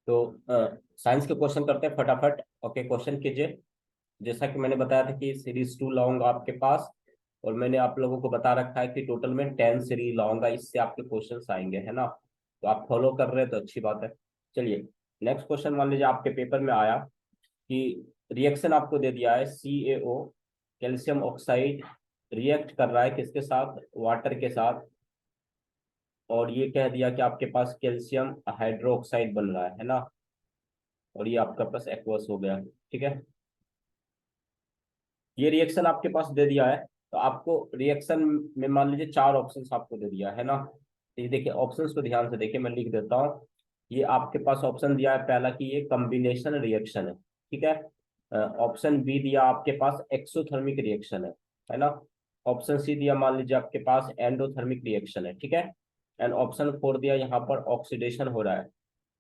तो साइंस के क्वेश्चन करते हैं फटाफट। ओके, क्वेश्चन कीजिए। जैसा कि मैंने बताया था कि सीरीज 2 लाऊंगा आपके पास, और मैंने आप लोगों को बता रखा है कि टोटल में 10 सीरीज लाऊंगा, इससे आपके क्वेश्चंस आएंगे, है ना। तो आप फॉलो कर रहे हैं तो अच्छी बात है। चलिए, नेक्स्ट क्वेश्चन मान लीजिए आपके पेपर में आया कि रिएक्शन आपको दे दिया है, CaO कैल्शियम ऑक्साइड रिएक्ट कर रहा है किसके साथ, वाटर के साथ। और ये कह दिया कि आपके पास कैल्शियम हाइड्रोक्साइड बन रहा है ना। और ये आपका पास एक्वस हो गया, ठीक है। ये रिएक्शन आपके पास दे दिया है, तो आपको रिएक्शन में मान लीजिए 4 ऑप्शंस आपको दे दिया है ना। तो ये देखिए, ऑप्शंस को ध्यान से देखिए, मैं लिख देता हूँ। ये आपके पास ऑप्शन दिया है पहला कि ये कॉम्बिनेशन रिएक्शन है, ठीक है। ऑप्शन बी दिया आपके पास एक्सोथर्मिक रिएक्शन है ना। ऑप्शन सी दिया मान लीजिए आपके पास एंडोथर्मिक रिएक्शन है, ठीक है। एंड ऑप्शन 4 दिया यहाँ पर ऑक्सीडेशन हो रहा है।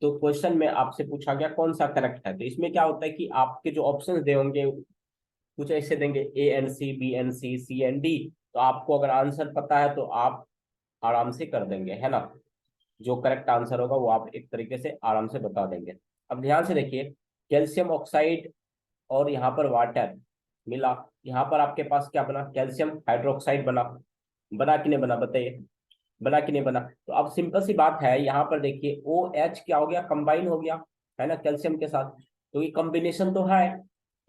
तो क्वेश्चन में आपसे पूछा गया कौन सा करेक्ट है। तो इसमें क्या होता है कि आपके जो ऑप्शंस दे होंगे कुछ ऐसे देंगे, A N C B N C C N D। तो आपको अगर आंसर पता है तो आप आराम से कर देंगे, है ना। जो करेक्ट आंसर होगा वो आप एक तरीके से आराम से बता देंगे। अब ध्यान से देखिए, कैल्शियम ऑक्साइड और यहाँ पर वाटर मिला, यहाँ पर आपके पास क्या बना, कैल्शियम हाइड्रोक्साइड बना। बना कि नहीं बना बताइए, बना कि नहीं बना। तो अब सिंपल सी बात है, यहाँ पर देखिए OH क्या हो गया, कंबाइन हो गया, है ना, कैल्शियम के साथ। तो ये कॉम्बिनेशन तो है,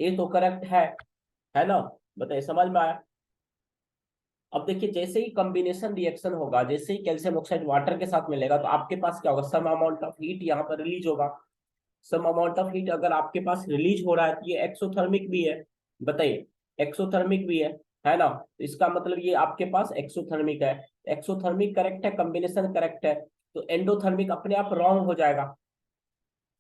ये तो करेक्ट है ना। बताइए, समझ में आया। अब देखिए, जैसे ही कॉम्बिनेशन रिएक्शन होगा, जैसे ही कैल्शियम ऑक्साइड वाटर के साथ मिलेगा, तो आपके पास क्या होगा, सम अमाउंट ऑफ हीट यहाँ पर रिलीज होगा। सम अमाउंट ऑफ हीट अगर आपके पास रिलीज हो रहा है तो ये एक्सोथर्मिक भी है। बताइए, एक्सोथर्मिक भी है ना। तो इसका मतलब ये आपके पास एक्सोथर्मिक है। एक्सोथर्मिक करेक्ट है, कॉम्बिनेशन करेक्ट है। तो एंडोथर्मिक अपने आप रॉन्ग हो जाएगा।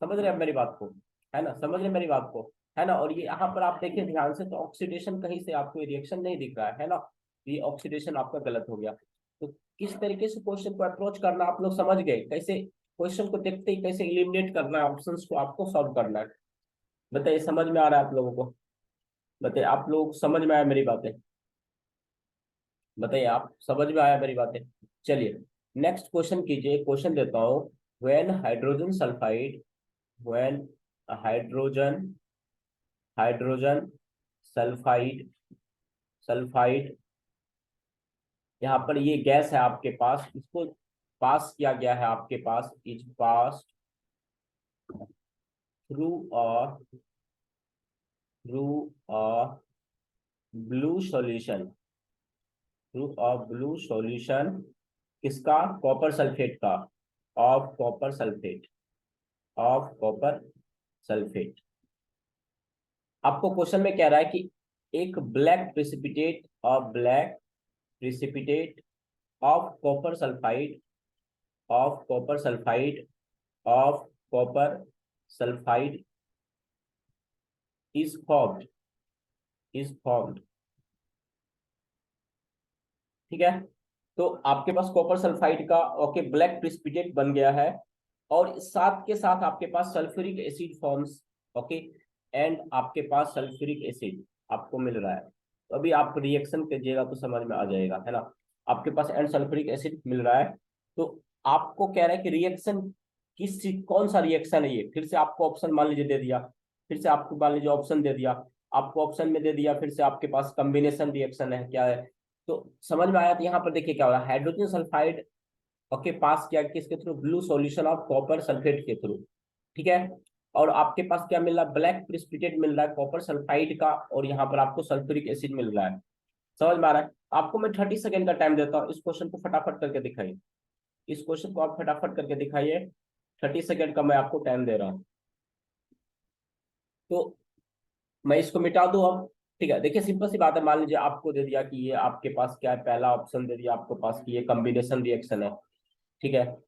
समझ रहे हैं आप मेरी बात को, है ना, समझ रहे हैं मेरी बात को, है ना। और ये यहाँ पर आप देखिए ध्यान से, तो ऑक्सीडेशन कहीं से आपको रिएक्शन नहीं दिख रहा है ना। ये ऑक्सीडेशन आपका गलत हो गया। तो किस तरीके से क्वेश्चन को अप्रोच करना आप लोग समझ गए, कैसे क्वेश्चन को देखते ही कैसे इलिमिनेट करना है, ऑप्शंस को आपको सॉल्व करना है। बताइए, समझ में आ रहा है आप लोगों को। बताइए, आप लोग समझ में आया मेरी बातें। बताइए, आप समझ में आया मेरी बातें। चलिए, नेक्स्ट क्वेश्चन कीजिए, क्वेश्चन देता हूँ। When hydrogen sulphide, when hydrogen hydrogen sulphide sulphide यहाँ पर ये गैस है आपके पास, इसको पास किया गया है आपके पास, is pass through a through a blue solution, through a blue solution. किसका, कॉपर सल्फेट का, of copper sulphate, of copper sulphate. आपको क्वेश्चन में कह रहा है कि एक ब्लैक प्रिसिपिटेट और black precipitate of copper sulphide, of copper sulphide, of copper sulphide is formed, is formed, ठीक है। तो आपके पास कॉपर सल्फाइड का ओके ब्लैक प्रिसिपिटेट बन गया है, और साथ के साथ आपके पास sulphuric acid forms, okay. And आपके पास सल्फ्यूरिक एसिड आपको मिल रहा है। तो अभी आप रिएक्शन कीजिएगा तो समझ में आ जाएगा, है ना। आपके पास एंड सल्फ्यूरिक एसिड मिल रहा है। तो आपको कह रहा है कि रिएक्शन कौन सा रिएक्शन है ये। फिर से आपको ऑप्शन मान लीजिए दे दिया, फिर से आपको मान लीजिए ऑप्शन दे दिया, आपको ऑप्शन में दे दिया, फिर से आपके पास कॉम्बिनेशन रिएक्शन है क्या है। तो समझ में आया। तो यहाँ पर देखिए क्या हो रहा है, हाइड्रोजन सल्फाइड ओके पास किया किसके through, blue solution of copper sulphate के थ्रू, ठीक है। और आपके पास क्या मिल रहा है, ब्लैक प्रिसिपिटेट मिल रहा है कॉपर सल्फाइड का, और यहाँ पर आपको सल्फ्यूरिक एसिड मिल रहा है। समझ में आ रहा है। आपको मैं 30 सेकंड का टाइम देता हूँ, इस क्वेश्चन को फटाफट करके दिखाइए। इस क्वेश्चन को आप फटाफट करके दिखाइए। 30 सेकंड का मैं आपको टाइम दे रहा हूँ। तो मैं इसको मिटा दूं अब। ठीक है, देखिए सिंपल सी बात है, मान लीजिए आपको दे दिया कि ये आपके पास क्या है, पहला ऑप्शन दे दिया आपको पास कि ये कॉम्बिनेशन रिएक्शन है, ठीक है।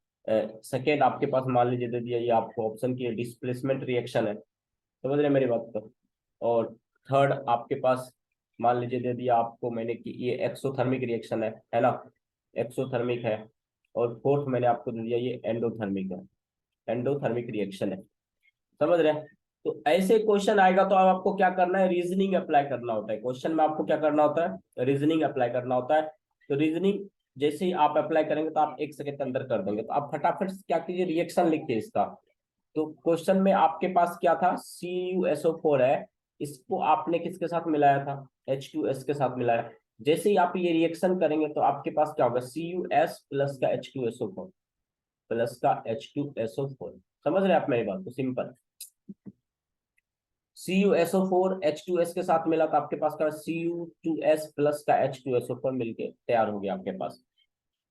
सेकेंड आपके पास मान लीजिए दे दिया ये आपको ऑप्शन की डिस्प्लेसमेंट रिएक्शन है। समझ रहे हैं मेरी बात को। और थर्ड आपके पास मान लीजिए दे दिया आपको मैंने कि ये एक्सोथर्मिक रिएक्शन है ना, एक्सोथर्मिक है। और फोर्थ मैंने आपको दे दिया ये एंडोथर्मिक है, एंडोथर्मिक रिएक्शन है। समझ रहे हैं। तो ऐसे क्वेश्चन आएगा तो अब आपको क्या करना है, रीजनिंग अप्लाई करना होता है। क्वेश्चन में आपको क्या करना होता है, रीजनिंग अप्लाई करना होता है। तो रीजनिंग जैसे ही आप अप्लाई करेंगे तो आप 1 सेकंड के अंदर कर देंगे। तो आप फटाफट से क्या कीजिए, रिएक्शन लिखिए इसका। तो क्वेश्चन में आपके पास क्या था, CuSO4 है, इसको आपने किसके साथ मिलाया था, H2S के साथ मिलाया। जैसे ही आप ये रिएक्शन करेंगे तो आपके पास क्या होगा, CuS प्लस का H2SO4 प्लस का H2SO4। समझ रहे हैं आप मेरी बात को, सिंपल। CuSO4 H2S के साथ मिला तो आपके पास का Cu2S प्लस का H2SO4 मिलके तैयार हो गया आपके पास।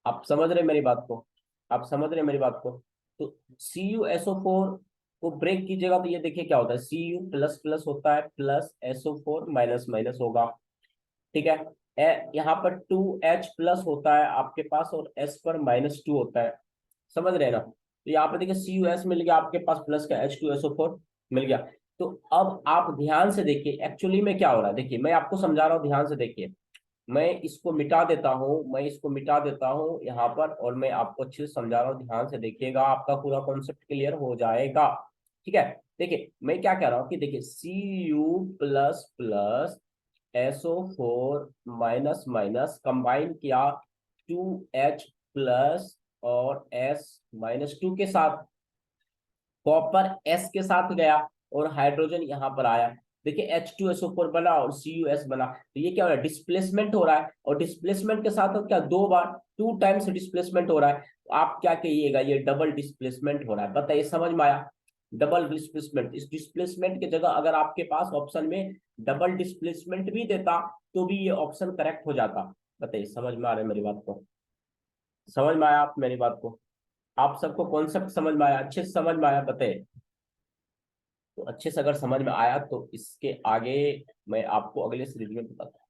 आप समझ रहे मेरी बात को, आप समझ रहे मेरी बात को। तो CuSO4 को ब्रेक कीजिएगा तो ये देखिए क्या होता है, Cu प्लस प्लस होता है प्लस SO4 माइनस माइनस होगा, ठीक है। यहाँ पर 2H प्लस होता है आपके पास और S पर -2 होता है, समझ रहे हैं ना। तो यहाँ पे देखिए CuS मिल गया आपके पास प्लस का H2SO4 मिल गया। तो अब आप ध्यान से देखिए एक्चुअली में क्या हो रहा है, देखिए मैं आपको समझा रहा हूँ, ध्यान से देखिए। मैं इसको मिटा देता हूँ, मैं इसको मिटा देता हूँ यहाँ पर, और मैं आपको अच्छे से समझा रहा हूँ, ध्यान से देखिएगा, आपका पूरा कॉन्सेप्ट क्लियर हो जाएगा, ठीक है। देखिए मैं क्या कह रहा हूँ कि देखिए Cu plus plus SO4 minus minus combine किया 2H प्लस और S-2 के साथ, कॉपर S के साथ गया और हाइड्रोजन यहाँ पर आया। देखिए H2SO4 बना और CuS बना, तो ये क्या हो रहा है, डिस्प्लेसमेंट हो रहा है, और डिस्प्लेसमेंट के साथ क्या, दो बार 2 टाइम्स डिस्प्लेसमेंट हो रहा है। तो आप क्या कहिएगा, ये डबल डिस्प्लेसमेंट हो रहा है, बताइए समझ में आया। डबल डिस्प्लेसमेंट, इस डिस्प्लेसमेंट की जगह अगर आपके पास ऑप्शन में डबल डिस्प्लेसमेंट भी देता तो भी ये ऑप्शन करेक्ट हो जाता। बताइए समझ में आ रहा है मेरी बात को, समझ में आया आप मेरी बात को, आप सबको कॉन्सेप्ट समझ में आया, अच्छे से समझ में आया, बताइए। तो अच्छे से अगर समझ में आया तो इसके आगे मैं आपको अगले सीरीज में बताता हूँ।